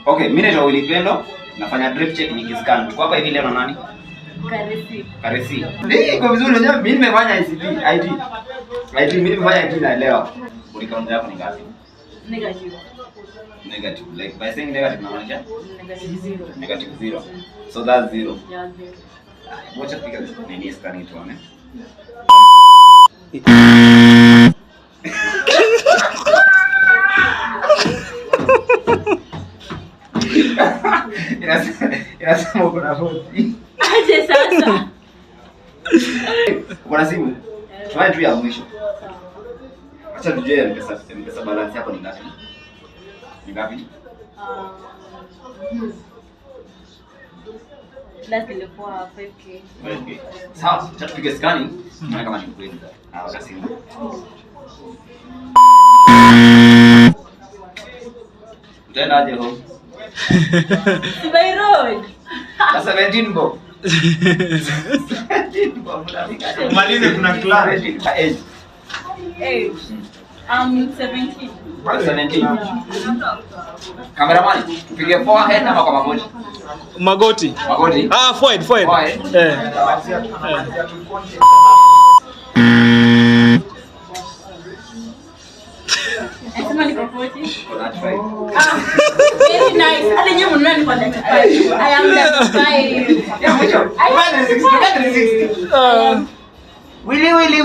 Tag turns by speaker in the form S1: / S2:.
S1: Okay, mimi naitwa Willy Pendo, nafanya drip check nyingi scan. Tuko hapa hivi leo na nani? Karesi. Iko vizuri unajua mimi nimefanya ICT, IT mimi nimefanya IT na leo. Ulikaunt yako ni ngapi?
S2: Negative.
S1: Like by saying negative inamaanisha?
S2: Negative
S1: 0. So that's 0.
S2: Yeah, 0.
S1: Wacha tupige nini scan tuone. Inasema uko na vote.
S2: Aje sasa.
S1: Uko na simu? Try tu ya mwisho. Acha tujue M-Pesa balance yako ni ngapi? Ni ngapi?
S2: Last ilikuwa 5k.
S1: Okay. Sawa, acha tupige scanning. Tuone kama ni kweli. Weka simu. Utaenda aje home?
S2: By road.
S1: Sasa 17 bob.
S3: Malize kuna class.
S1: Age.
S2: Age. 17.
S1: 17. Cameraman, tupige forehead ama kwa magoti?
S3: Magoti.
S1: Magoti.
S3: Forehead.
S2: Nasema niko 40.
S1: That's right.
S2: Very nice. Hata nyinyi mnaona niko 95. I am 95.
S1: Ya mwisho. Bado 60. Willy.